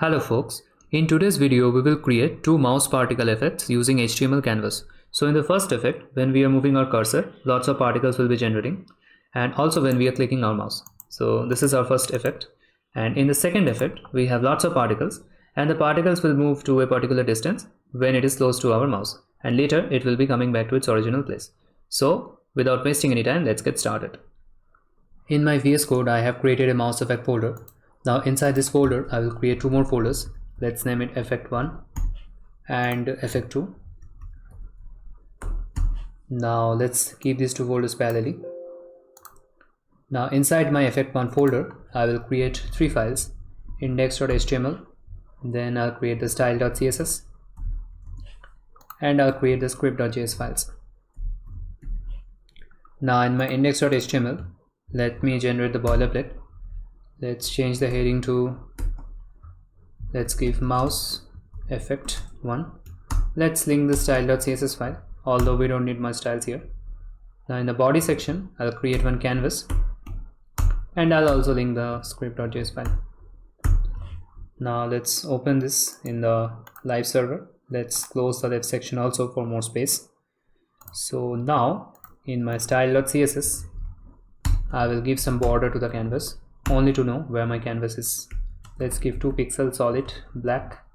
Hello folks, in today's video we will create two mouse particle effects using HTML canvas. So in the first effect, when we are moving our cursor, lots of particles will be generating, and also when we are clicking our mouse. So this is our first effect, and in the second effect we have lots of particles, and the particles will move to a particular distance when it is close to our mouse, and later it will be coming back to its original place. So without wasting any time, let's get started. In my VS Code I have created a mouse effect folder. Now inside this folder I will create two more folders. Let's name it effect1 and effect2. Now let's keep these two folders parallelly. Now inside my effect1 folder I will create three files: index.html, then I'll create the style.css, and I'll create the script.js files. Now in my index.html, let me generate the boilerplate. Let's change the heading to, let's give mouse effect 1. Let's link the style.css file, although we don't need much styles here. Now in the body section I'll create one canvas, and I'll also link the script.js file. Now let's open this in the live server. Let's close the left section also for more space. So now in my style.css I will give some border to the canvas, only to know where my canvas is. Let's give 2 pixels solid black.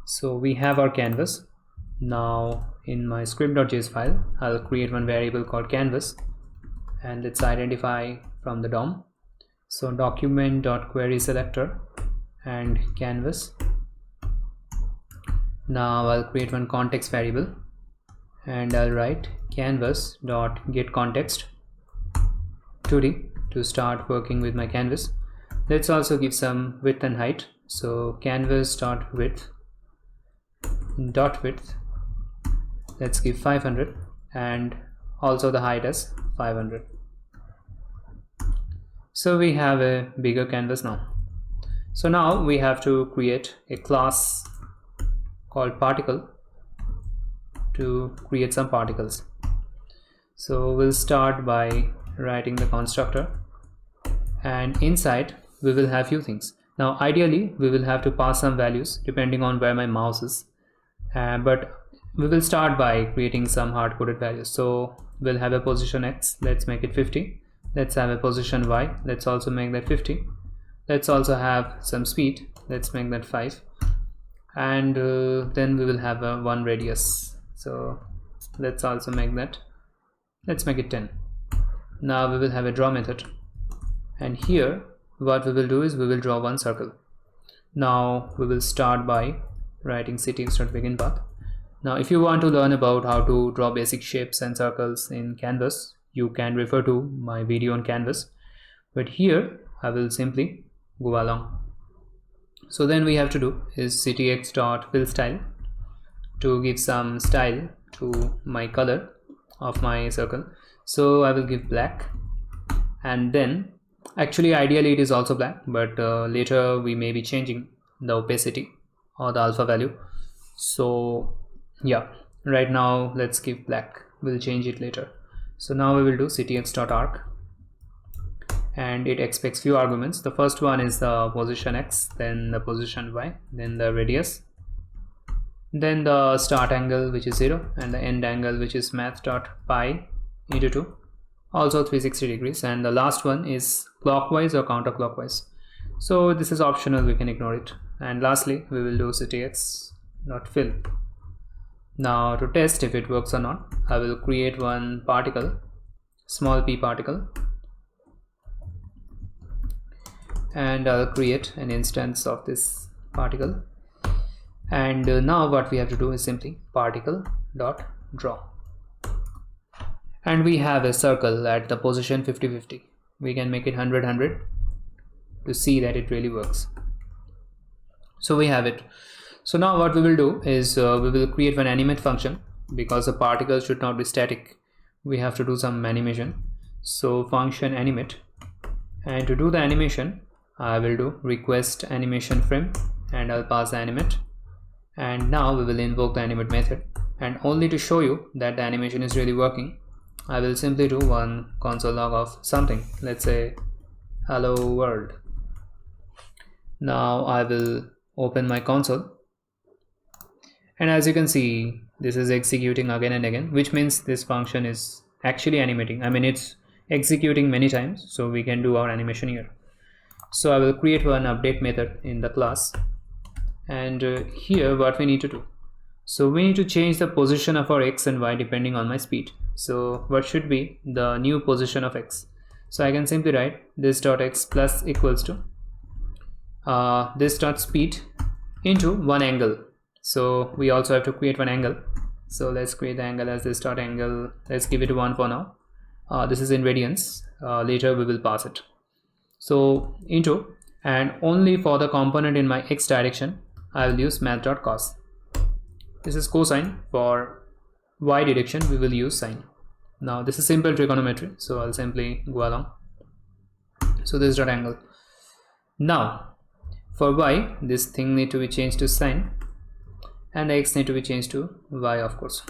So we have our canvas. Now in my script.js file I'll create one variable called canvas, and let's identify from the DOM. So document.querySelector and canvas. Now I'll create one context variable, and I'll write canvas.getContext 2D to start working with my canvas. Let's also give some width and height. So canvas.width, let's give 500, and also the height as 500. So we have a bigger canvas now. So now we have to create a class called particle to create some particles. So we'll start by writing the constructor, and inside we will have few things. Now ideally we will have to pass some values depending on where my mouse is, but we will start by creating some hard-coded values. So we'll have a position X, let's make it 50. Let's have a position Y, let's also make that 50. Let's also have some speed, let's make that 5, and then we will have a 1 radius, so let's also make that, let's make it 10. Now we will have a draw method, and here what we will do is we will draw one circle. Now we will start by writing ctx.beginPath. Now if you want to learn about how to draw basic shapes and circles in canvas, you can refer to my video on canvas, but here I will simply go along. So then we have to do is ctx.fillStyle to give some style to my color of my circle. So I will give black, and then actually ideally it is also black, but later we may be changing the opacity or the alpha value. So yeah, right now let's give black, we'll change it later. So now we will do ctx.arc, and it expects few arguments. The first one is the position X, then the position Y, then the radius, then the start angle which is 0, and the end angle which is math.pi into 2, also 360 degrees, and the last one is clockwise or counterclockwise. So this is optional, we can ignore it. And lastly we will do ctx.fill. Now to test if it works or not, I will create one particle, small p particle, and I'll create an instance of this particle. And now what we have to do is simply particle.draw, and we have a circle at the position 50-50. We can make it 100-100 to see that it really works. So we have it. So now what we will do is we will create one animate function, because the particle should not be static. We have to do some animation. So function animate, and to do the animation I will do request animation frame, and I'll pass the animate, and now we will invoke the animate method. And only to show you that the animation is really working, I will simply do one console log of something, let's say hello world. Now I will open my console, and as you can see, this is executing again and again, which means this function is actually animating. I mean, it's executing many times, so we can do our animation here. So I will create one update method in the class, and here what we need to do, so we need to change the position of our x and y depending on my speed. So what should be the new position of x? So I can simply write this dot x plus equals to this dot speed into one angle. So we also have to create one angle, so let's create the angle as this dot angle. Let's give it 1 for now. This is in radians, later we will pass it. So into, and only for the component in my x direction I will use math.cos. This is cosine. For y direction we will use sine. Now this is simple trigonometry, so I'll simply go along. So this dot angle. Now for y, this thing need to be changed to sine, and the x need to be changed to y, of course,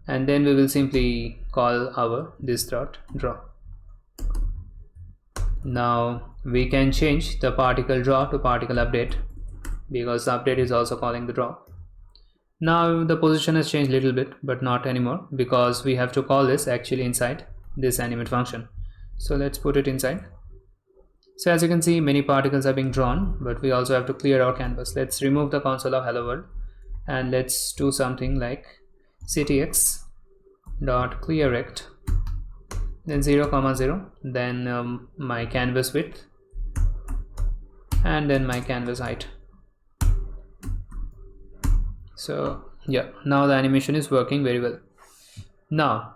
and then we will simply call our this dot draw. Now we can change the particle draw to particle update, because the update is also calling the draw. Now the position has changed a little bit, but not anymore, because we have to call this actually inside this animate function. So let's put it inside. So as you can see, many particles are being drawn, but we also have to clear our canvas. Let's remove the console of hello world, and let's do something like ctx dot clear rect, then 0, 0, then my canvas width, and then my canvas height. So yeah, now the animation is working very well. Now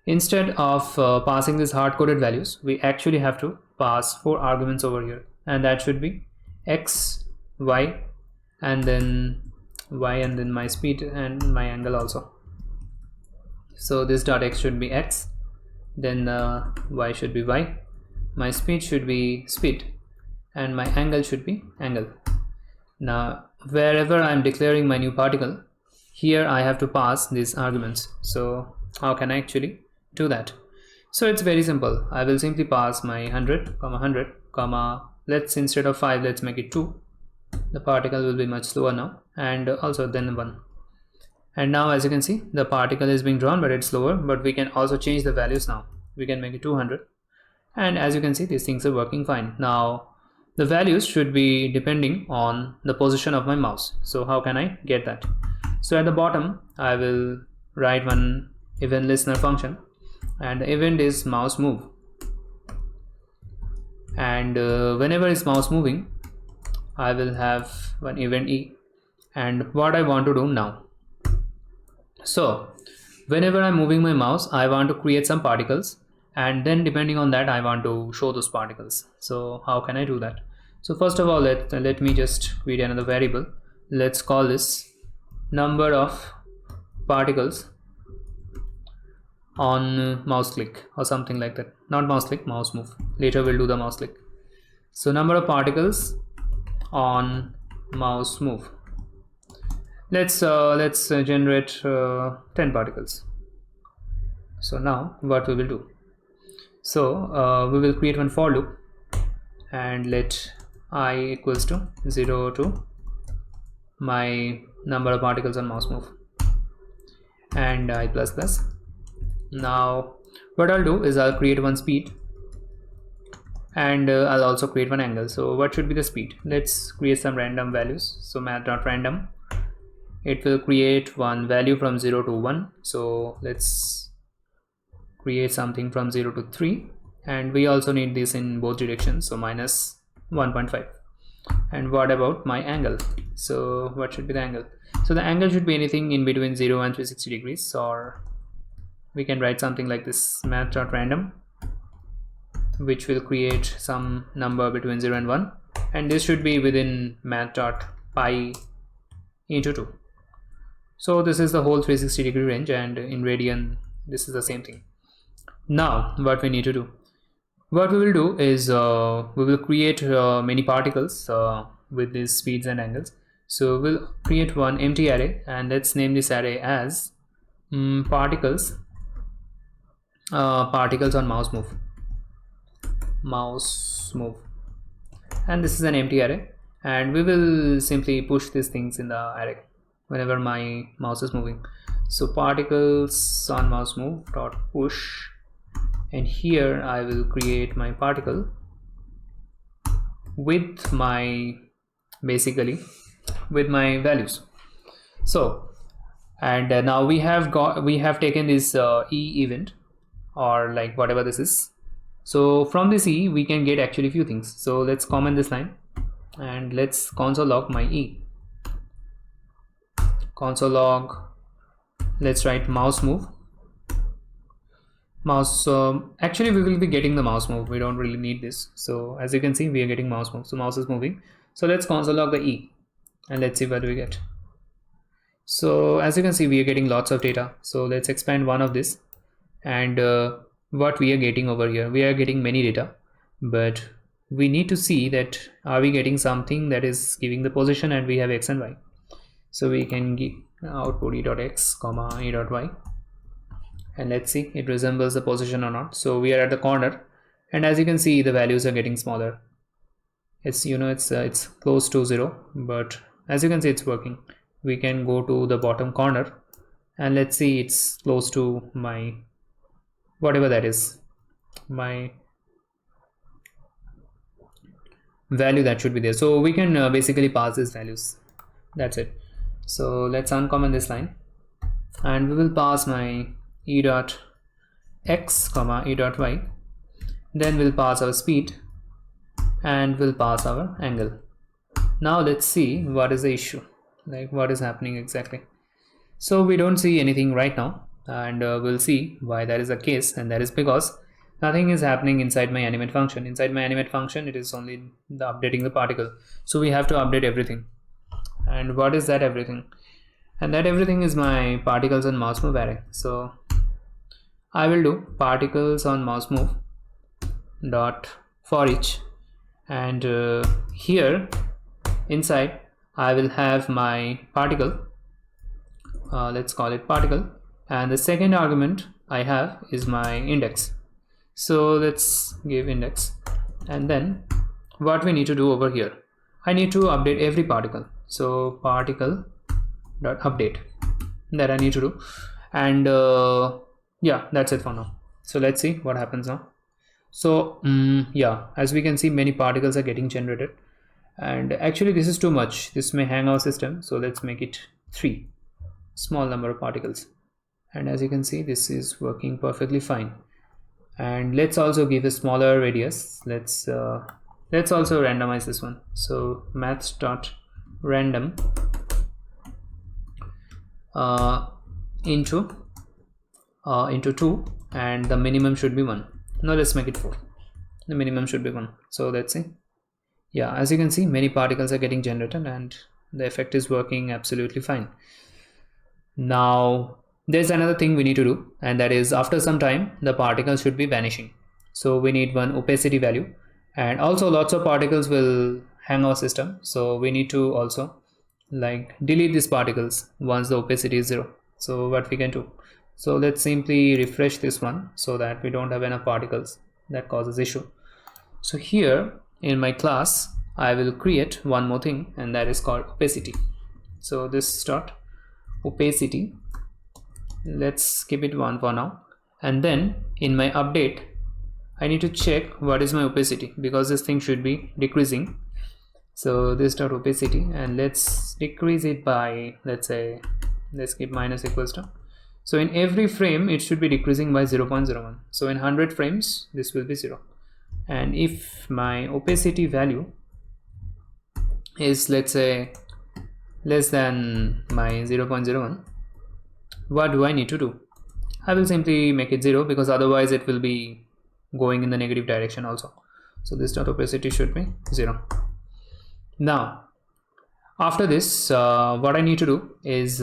instead of passing these hard-coded values, we actually have to pass 4 arguments over here, and that should be x, y, and then my speed and my angle also. So this dot x should be x, then y should be y, my speed should be speed, and my angle should be angle. Now wherever I am declaring my new particle, here I have to pass these arguments. So how can I actually do that? So it's very simple. I will simply pass my 100, 100, let's, instead of 5, let's make it 2. The particle will be much slower now, and also then 1. And now as you can see, the particle is being drawn, but it's slower. But we can also change the values now. We can make it 200, and as you can see, these things are working fine. Now the values should be depending on the position of my mouse. So how can I get that? So at the bottom I will write one event listener function, and the event is mouse move, and whenever is mouse moving, I will have one event e. And what I want to do now, so whenever I'm moving my mouse, I want to create some particles, and then depending on that I want to show those particles. So how can I do that? So first of all, let me just create another variable. Let's call this number of particles on mouse click, or something like that. Not mouse click, mouse move. Later we'll do the mouse click. So number of particles on mouse move. Let's generate 10 particles. So now what we will do, so we will create one for loop, and let I equals to 0 to my number of particles on mouse move, and I plus plus. Now what I'll do is I'll create one speed, and I'll also create one angle. So what should be the speed? Let's create some random values. So math.random, it will create one value from 0 to 1. So let's create something from 0 to 3, and we also need this in both directions, so minus 1.5. And what about my angle? So what should be the angle? So the angle should be anything in between 0 and 360 degrees, or we can write something like this, math.random, which will create some number between 0 and 1, and this should be within math.pi into 2. So this is the whole 360 degree range, and in radian this is the same thing. Now what we need to do, what we will do is we will create many particles with these speeds and angles. So we'll create one empty array, and let's name this array as particles on mouse move, and this is an empty array, and we will simply push these things in the array whenever my mouse is moving. So particles on mouse move dot push, and here I will create my particle with my with my values. So, and now we have taken this e event, or like whatever this is. So from this e we can get actually few things. So let's comment this line and let's console log my e. Console log, let's write mouse move. Mouse, actually we will be getting the mouse move, we don't really need this. So as you can see, we are getting mouse move, so mouse is moving. So let's console log the e and let's see what we get. So as you can see, we are getting lots of data. So let's expand one of this, and what we are getting over here, we are getting many data, but we need to see that are we getting something that is giving the position, and we have x and y. So we can give output e.x comma e.y, and let's see it resembles the position or not. So we are at the corner, and as you can see, the values are getting smaller. It's, you know, it's close to 0, but as you can see, it's working. We can go to the bottom corner and let's see, it's close to my whatever that is, my value that should be there. So we can basically pass these values, that's it. So let's uncomment this line, and we will pass my e.x comma e.y, then we'll pass our speed and we'll pass our angle. Now let's see what is the issue, like what is happening exactly. So we don't see anything right now, and we'll see why that is the case, and that is because nothing is happening inside my animate function. Inside my animate function, it is only the updating the particle. So we have to update everything. And what is that everything? And that everything is my particles on mouse move array. So I will do particles on mouse move dot for each, and here inside I will have my particle, let's call it particle, and the second argument I have is my index. So let's give index, and then what we need to do over here, I need to update every particle. So particle dot update, that I need to do, and yeah, that's it for now. So let's see what happens now. So yeah, as we can see, many particles are getting generated, and actually this is too much, this may hang our system. So let's make it 3, small number of particles, and as you can see, this is working perfectly fine. And let's also give a smaller radius. Let's also randomize this one. So maths.random into 2, and the minimum should be 1. Now let's make it 4. The minimum should be 1. So let's see. Yeah, as you can see, many particles are getting generated and the effect is working absolutely fine. Now there's another thing we need to do, and that is after some time the particles should be vanishing. So we need one opacity value, and also lots of particles will hang our system. So we need to also like delete these particles once the opacity is 0. So what we can do, so let's simply refresh this one so that we don't have enough particles that causes issue. So here in my class I will create one more thing, and that is called opacity. So this dot opacity, let's keep it 1 for now, and then in my update I need to check what is my opacity, because this thing should be decreasing. So this dot opacity, and let's decrease it by, let's say, let's keep minus equals to. So in every frame it should be decreasing by 0.01. So in 100 frames this will be 0, and if my opacity value is, let's say, less than my 0.01, what do I need to do? I will simply make it 0, because otherwise it will be going in the negative direction also. So this dot opacity should be 0. Now after this, what I need to do is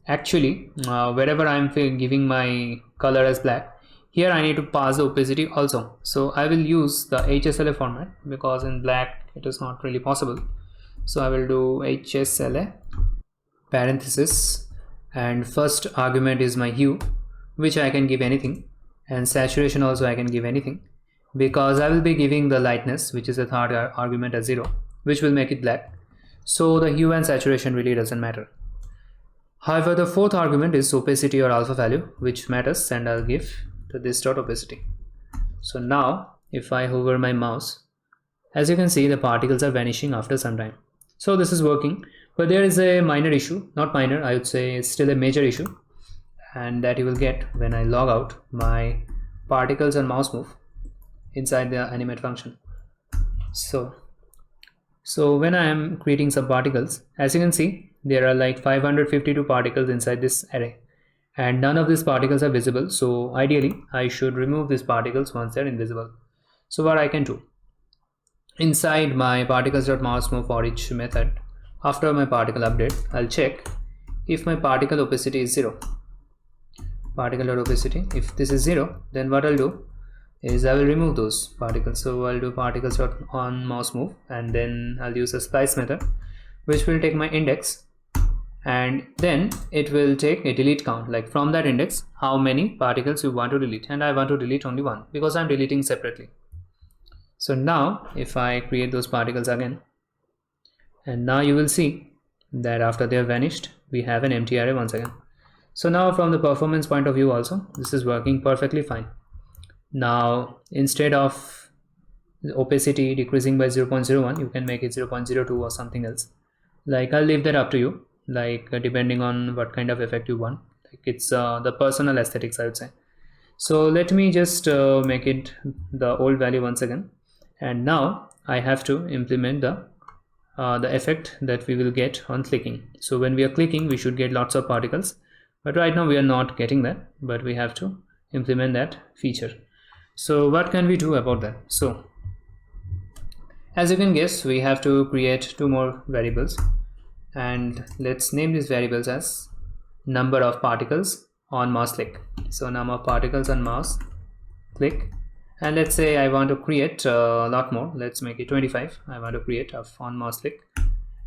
actually wherever I am giving my color as black, here I need to pass the opacity also. So I will use the HSLA format, because in black it is not really possible. So I will do HSLA parenthesis, and first argument is my hue, which I can give anything, and saturation also I can give anything, because I will be giving the lightness, which is the third argument, as 0, which will make it black. So the hue and saturation really doesn't matter. However, the fourth argument is opacity or alpha value, which matters, and I'll give to this dot opacity. So now if I hover my mouse, as you can see, the particles are vanishing after some time. So this is working, but there is a minor issue, not minor, I would say it's still a major issue, and that you will get when I log out my particles on mouse move inside the animate function. So when I am creating some particles, as you can see, there are like 552 particles inside this array, and none of these particles are visible. So ideally I should remove these particles once they're invisible. So what I can do, inside my particles.mouseMove for each method, after my particle update, I'll check if my particle opacity is 0. Particle.opacity, if this is 0, then what I'll do is I will remove those particles. So I'll do particles.onMouseMove, and then I'll use a splice method, which will take my index, and then it will take a delete count, like from that index how many particles you want to delete, and I want to delete only one because I'm deleting separately. So now if I create those particles again, and now you will see that after they have vanished, we have an empty array once again. So now from the performance point of view also, this is working perfectly fine. Now instead of the opacity decreasing by 0.01, you can make it 0.02 or something else. Like, I'll leave that up to you, like depending on what kind of effect you want. Like, it's the personal aesthetics, I would say. So let me just make it the old value once again, and now I have to implement the effect that we will get on clicking. So when we are clicking, we should get lots of particles, but right now we are not getting that, but we have to implement that feature. So what can we do about that? So as you can guess, we have to create 2 more variables, and let's name these variables as number of particles on mouse click. So number of particles on mouse click, and let's say I want to create a lot more. Let's make it 25. I want to create on mouse click,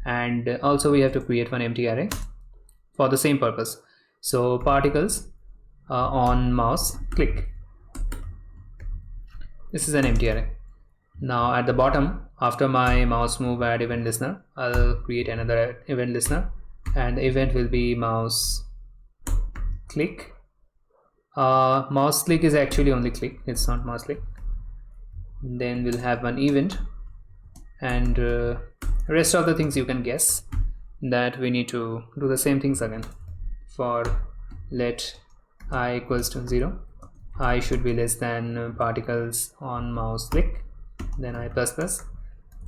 and also we have to create one empty array for the same purpose. So particles on mouse click, this is an empty array. Now at the bottom, after my mouse move add event listener, I'll create another event listener, and the event will be mouse click. Mouse click is actually only click, it's not mouse click. Then we'll have one event, and rest of the things you can guess that we need to do the same things again. For let I equals to 0, I should be less than particles on mouse click, then I plus plus,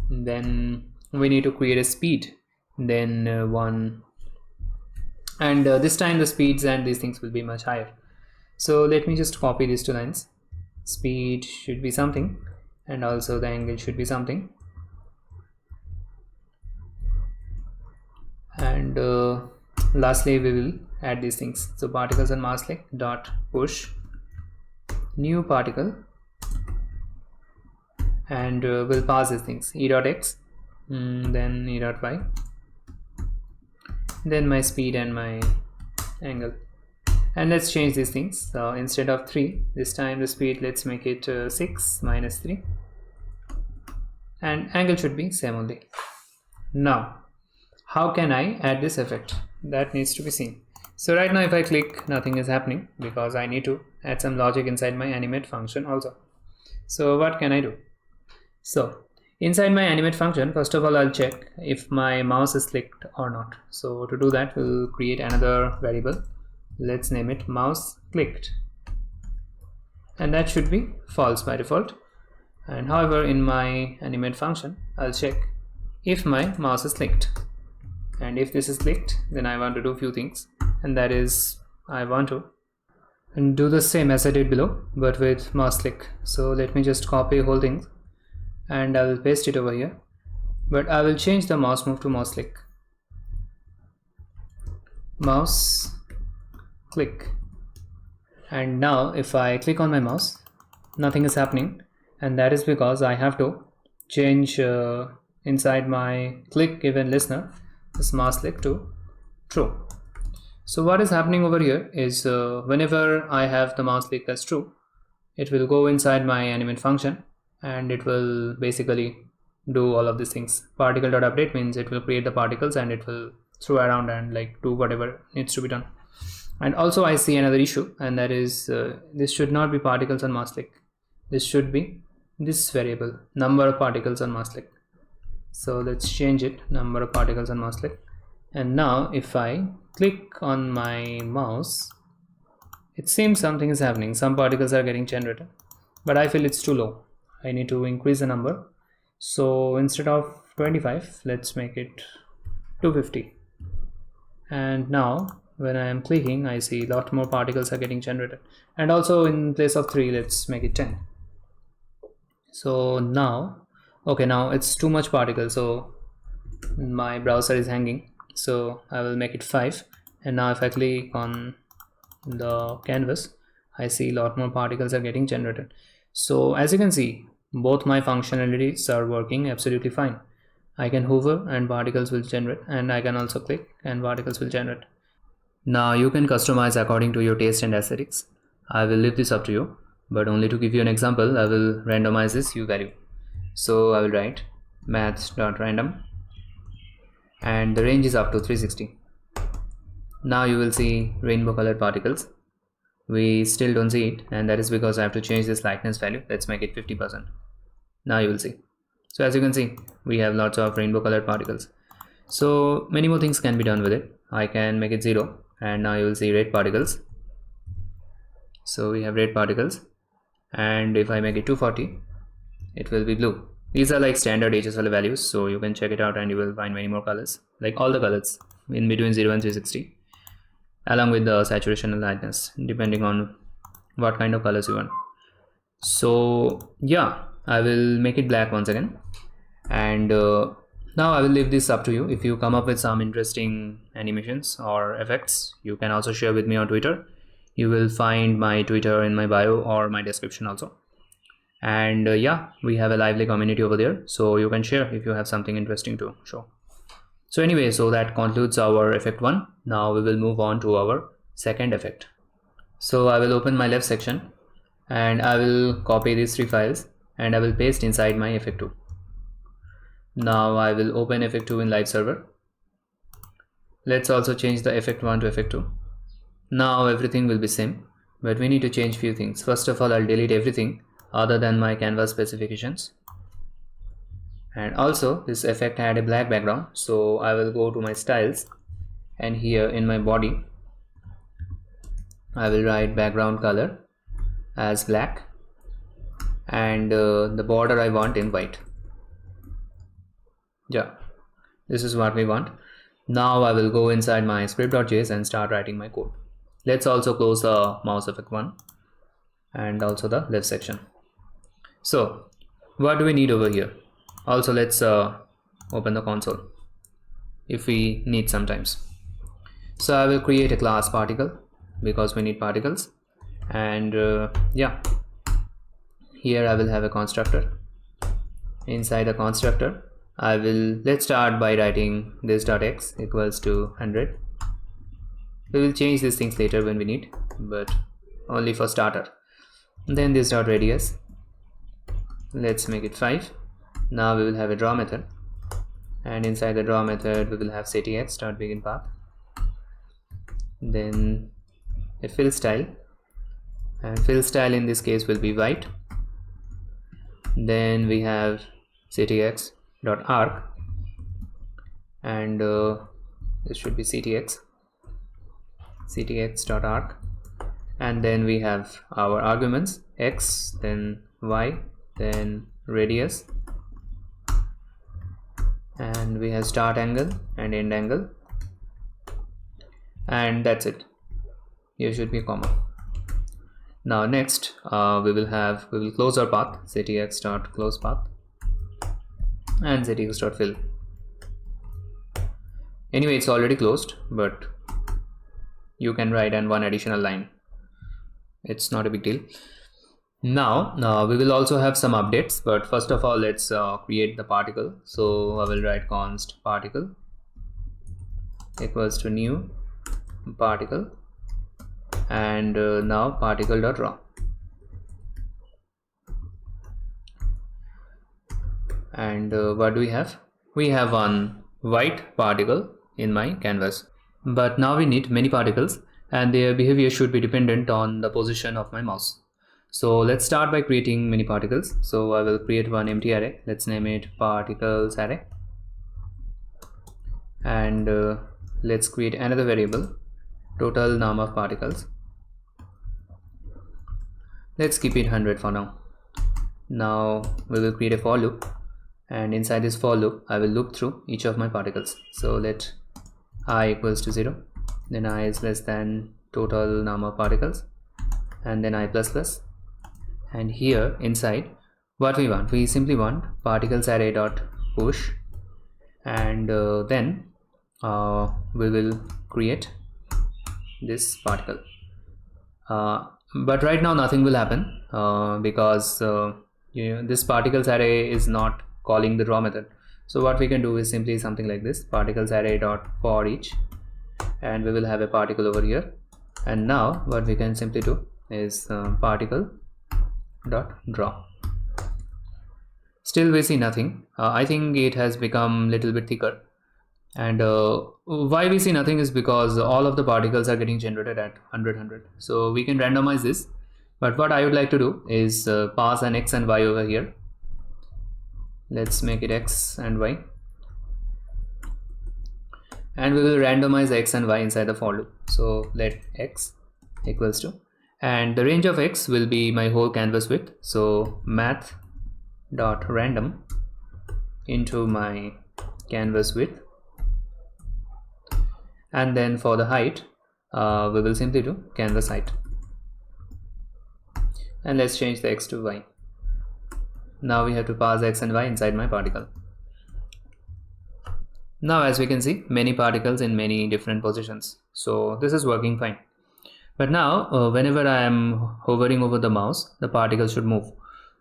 then we need to create a speed, then 1, and this time the speeds and these things will be much higher. So let me just copy these 2 lines. Speed should be something, and also the angle should be something, and lastly we will add these things. So particles on mouse click dot push new particle, and we'll pass these things, e dot x, then e dot y, then my speed and my angle. And let's change these things. So instead of 3, this time the speed, let's make it 6 minus 3, and angle should be same only. Now how can I add this effect? That needs to be seen. So right now if I click, nothing is happening because I need to add some logic inside my animate function also. So what can I do? So inside my animate function, first of all I'll check if my mouse is clicked or not. So to do that, we'll create another variable. Let's name it mouse clicked, and that should be false by default. And however, in my animate function, I'll check if my mouse is clicked, and if this is clicked, then I want to do a few things, and that is I want to do the same as I did below but with mouse click. So let me just copy whole thing and I will paste it over here, but I will change the mouse move to mouse click. Mouse click, and now if I click on my mouse, nothing is happening, and that is because I have to change inside my click event listener this mouse click to true. So what is happening over here is whenever I have the mouse click as true, it will go inside my animate function and it will basically do all of these things. Particle.update means it will create the particles and it will throw around and like do whatever needs to be done. And also I see another issue, and that is this should not be particles on mask click. This should be this variable, number of particles on mask click. So let's change it, number of particles on mask click. And now if I click on my mouse, it seems something is happening. Some particles are getting generated, but I feel it's too low. I need to increase the number. So instead of 25, let's make it 250. And now when I am clicking, I see a lot more particles are getting generated. And also in place of 3, let's make it 10. So now, okay, now it's too much particles, so my browser is hanging. So I will make it 5. And now if I click on the canvas, I see a lot more particles are getting generated. So as you can see, both my functionalities are working absolutely fine. I can hover and particles will generate, and I can also click and particles will generate. Now you can customize according to your taste and aesthetics. I will leave this up to you, but only to give you an example, I will randomize this hue value. So I will write math.random, and the range is up to 360. Now you will see rainbow colored particles. We still don't see it, and that is because I have to change this lightness value. Let's make it 50%. Now you will see. So as you can see, we have lots of rainbow colored particles. So many more things can be done with it. I can make it 0, and now you will see red particles. So we have red particles, and if I make it 240, it will be blue. These are like standard HSL values, so you can check it out and you will find many more colors, like all the colors in between 0 and 360, along with the saturation and lightness, depending on what kind of colors you want. So yeah, I will make it black once again, and now I will leave this up to you. If you come up with some interesting animations or effects, you can also share with me on Twitter. You will find my Twitter in my bio or my description also. And yeah, we have a lively community over there, so you can share if you have something interesting to show. So anyway, so that concludes our effect 1. Now we will move on to our second effect. So I will open my left section, and I will copy these 3 files and I will paste inside my effect 2. Now I will open effect 2 in live server. Let's also change the effect 1 to effect 2. Now everything will be same, but we need to change few things. First of all, I'll delete everything other than my canvas specifications. And also this effect had a black background, so I will go to my styles, and here in my body I will write background color as black, and the border I want in white. Yeah, this is what we want. Now I will go inside my script.js and start writing my code. Let's also close the mouse effect 1 and also the left section. So what do we need over here? Also let's open the console if we need sometimes. So I will create a class particle because we need particles, and yeah, here I will have a constructor. Inside the constructor let's start by writing this.x equals to 100. We will change these things later when we need, but only for starter. Then this.radius, let's make it 5. Now we will have a draw method, and inside the draw method we will have ctx.beginPath. Then a fill style, and fill style in this case will be white. Then we have ctx.arc, and this should be ctx.arc, and then we have our arguments x, then y, then radius, and we have start angle and end angle, and that's it. Here should be a comma. Now next we will close our path, ctx.closePath and ctx.fill. Anyway, it's already closed, but you can write and one additional line. It's not a big deal. Now we will also have some updates, but first of all let's create the particle. So I will write const particle equals to new particle, and now particle.draw. And what do we have? We have one white particle in my canvas, but now we need many particles and their behavior should be dependent on the position of my mouse. So let's start by creating many particles. So I will create one empty array. Let's name it particles array, and let's create another variable, total number of particles. Let's keep it 100 for now. Now we will create a for loop, and inside this for loop I will loop through each of my particles. So let I equals to 0, then I is less than total number of particles, and then I plus plus. And here inside what we want, we simply want particles array dot push, and then we will create this particle. But right now nothing will happen because this particles array is not calling the draw method. So what we can do is simply something like this, particles array dot for each, and we will have a particle over here. And now what we can simply do is particle dot draw. Still we see nothing. I think it has become little bit thicker, and why we see nothing is because all of the particles are getting generated at 100. So we can randomize this, but what I would like to do is pass an x and y over here. Let's make it x and y, and we will randomize x and y inside the for loop. So let x equals to, and the range of x will be my whole canvas width, so math dot random into my canvas width, and then for the height we will simply do canvas height, and let's change the x to y. Now we have to pass x and y inside my particle. Now as we can see, many particles in many different positions, so this is working fine. But now whenever I am hovering over the mouse, the particle should move.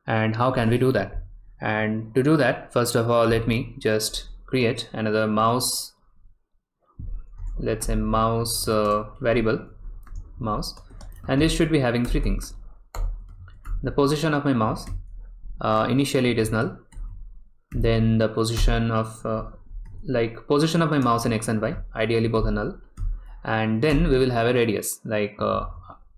And how can we do that? And to do that, first of all, let me just create another mouse, let's say mouse variable mouse, and this should be having three things. The position of my mouse, initially it is null, then the position of position of my mouse in x and y, ideally both are null, and then we will have a radius, like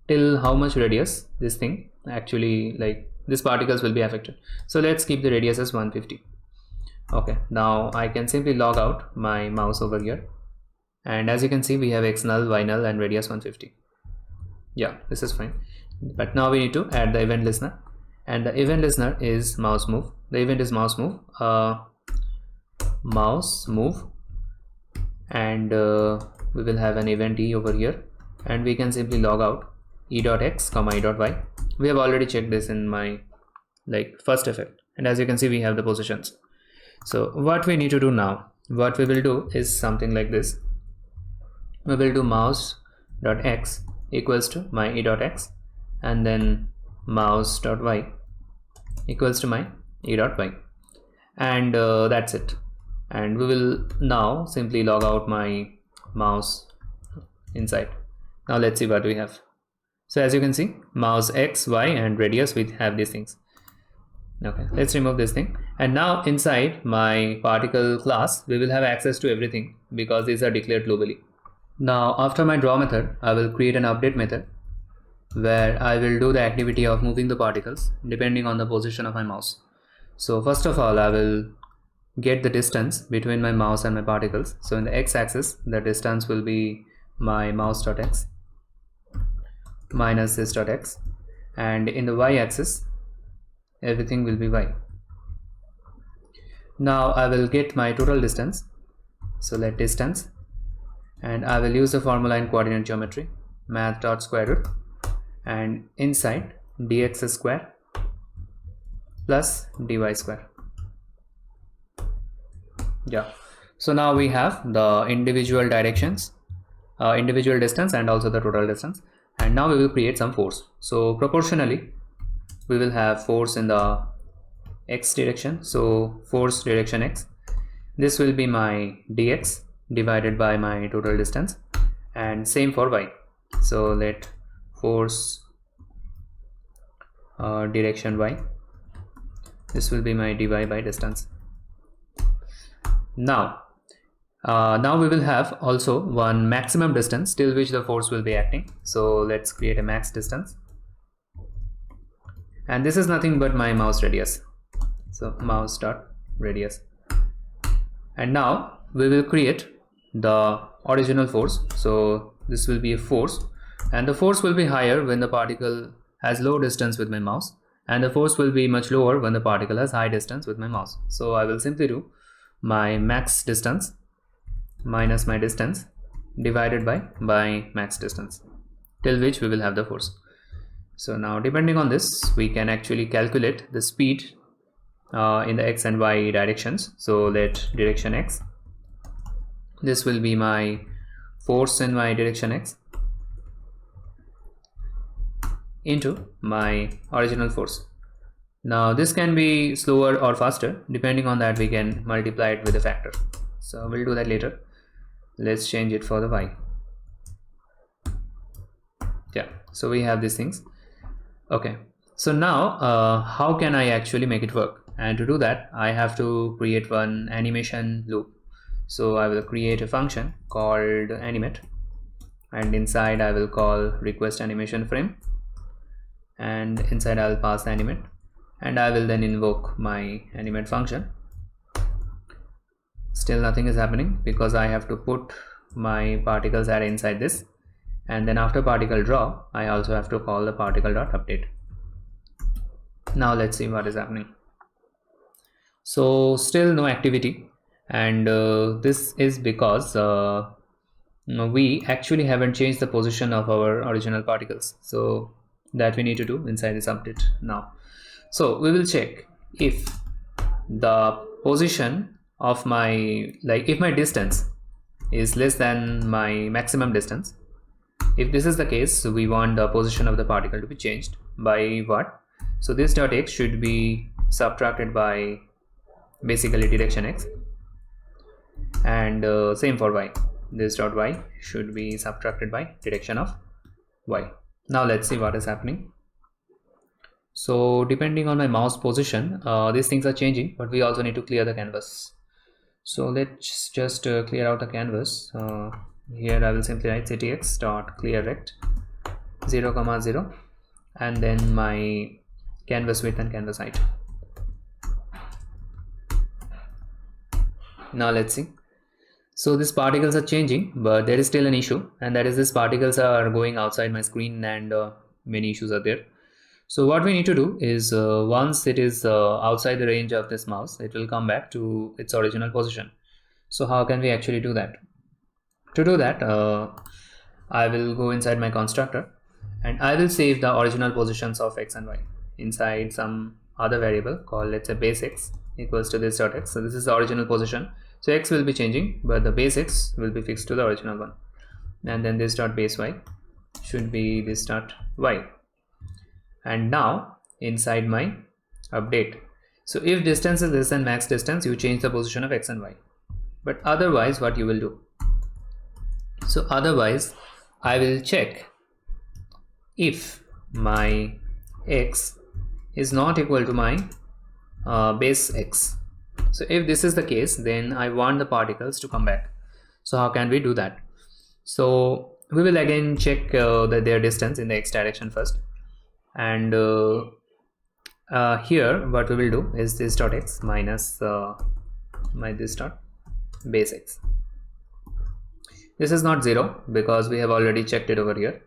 till how much radius this thing actually, like these particles will be affected. So let's keep the radius as 150. Okay, now I can simply log out my mouse over here, and as you can see we have x null, y null, and radius 150. Yeah, this is fine. But now we need to add the event listener, and the event listener is mouse move. The event is mouse move, and we will have an event e over here, and we can simply log out e.x, e.y. We have already checked this in my first effect, and as you can see we have the positions. So what we need to do now, what we will do is something like this. We will do mouse.x equals to my e.x, and then mouse.y equals to my e.y, and that's it. And we will now simply log out my mouse inside. Now let's see what we have. So as you can see, mouse x, y, and radius, we have these things. Okay, let's remove this thing, and now inside my particle class we will have access to everything because these are declared globally. Now after my draw method, I will create an update method where I will do the activity of moving the particles depending on the position of my mouse. So first of all, I will get the distance between my mouse and my particles. So in the x-axis, the distance will be my mouse.x minus this.x, and in the y-axis everything will be y. Now I will get my total distance, so let distance, and I will use the formula in coordinate geometry, math.square root, and inside dx square plus dy square. Yeah, so now we have the individual directions, individual distance, and also the total distance. And now we will create some force. So proportionally we will have force in the x direction, so force direction x, this will be my dx divided by my total distance, and same for y. So let force direction y, this will be my dy by distance. Now now we will have also one maximum distance till which the force will be acting. So let's create a max distance, and this is nothing but my mouse radius. So mouse dot radius, and now we will create the original force. So this will be a force, and the force will be higher when the particle has low distance with my mouse, and the force will be much lower when the particle has high distance with my mouse. So I will simply do my max distance minus my distance divided by max distance till which we will have the force. So now depending on this, we can actually calculate the speed in the x and y directions. So let direction x, this will be my force in my direction x into my original force. Now this can be slower or faster, depending on that we can multiply it with a factor. So we'll do that later. Let's change it for the y. Yeah, so we have these things. Okay, so now how can I actually make it work? And to do that, I have to create one animation loop. So I will create a function called animate, and inside I will call request animation frame, and inside I will pass the animate, and I will then invoke my animate function. Still nothing is happening because I have to put my particles array inside this, and then after particle draw I also have to call the particle.update. Now let's see what is happening. So still no activity, and this is because we actually haven't changed the position of our original particles, so that we need to do inside this update now. So we will check if the position of my, like if my distance is less than my maximum distance. If this is the case, so we want the position of the particle to be changed by what? So this dot x should be subtracted by basically direction x, and same for y. This dot y should be subtracted by direction of y. Now let's see what is happening. So depending on my mouse position, these things are changing, but we also need to clear the canvas. So let's just clear out the canvas. Here I will simply write ctx dot clear rect 0, 0, and then my canvas width and canvas height. Now let's see. So these particles are changing, but there is still an issue, and that is these particles are going outside my screen, and many issues are there. So what we need to do is once it is outside the range of this mouse, it will come back to its original position. So how can we actually do that? To do that, I will go inside my constructor, and I will save the original positions of x and y inside some other variable called, let's say, base x equals to this dot x. So this is the original position. So x will be changing, but the base x will be fixed to the original one, and then this dot base y should be this dot y. And now inside my update, so if distance is less than max distance, you change the position of x and y. But otherwise what you will do? So otherwise I will check if my x is not equal to my base x. So if this is the case, then I want the particles to come back. So how can we do that? So we will again check their distance in the x direction first, and here what we will do is this dot x minus my this dot base x. This is not 0 because we have already checked it over here.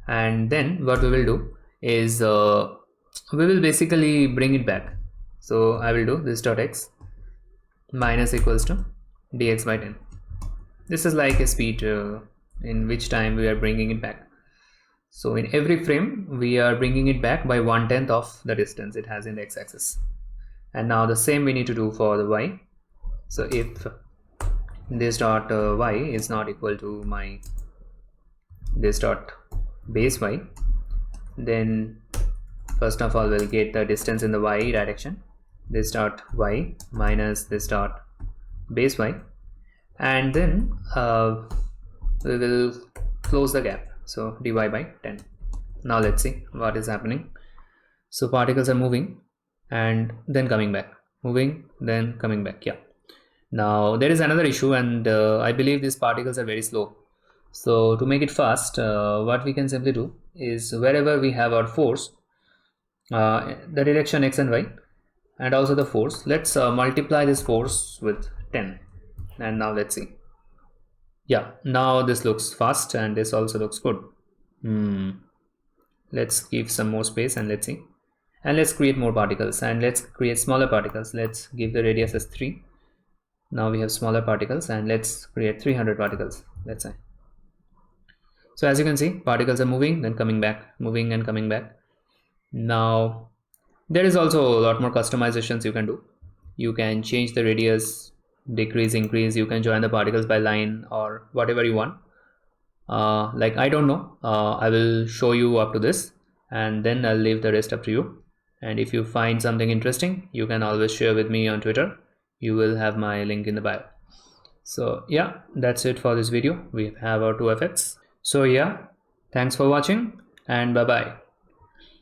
And then what we will do is we will basically bring it back. So I will do this dot x minus equals to dx by 10. This is like a speed in which time we are bringing it back. So in every frame we are bringing it back by 1/10 of the distance it has in the x-axis. And now the same we need to do for the y. So if this dot y is not equal to my this dot base y, then first of all we'll get the distance in the y direction, this dot y minus this dot base y, and then we will close the gap, so dy by 10. Now let's see what is happening. So particles are moving and then coming back, moving then coming back. Yeah, Now there is another issue, and I believe these particles are very slow. So to make it fast, what we can simply do is wherever we have our force, the direction x and y, and also the force, let's multiply this force with 10. And now let's see. Yeah, now this looks fast and this also looks good. Let's give some more space and let's see. And let's create more particles, and let's create smaller particles. Let's give the radius as 3. Now we have smaller particles, and let's create 300 particles, let's say. So as you can see, particles are moving, then coming back, moving and coming back. Now there is also a lot more customizations you can do. You can change the radius, decrease, increase. You can join the particles by line or whatever you want. Like I don't know, I will show you up to this, and then I'll leave the rest up to you. And if you find something interesting, you can always share with me on Twitter. You will have my link in the bio. So yeah, that's it for this video. We have our two effects. So yeah, thanks for watching and bye bye.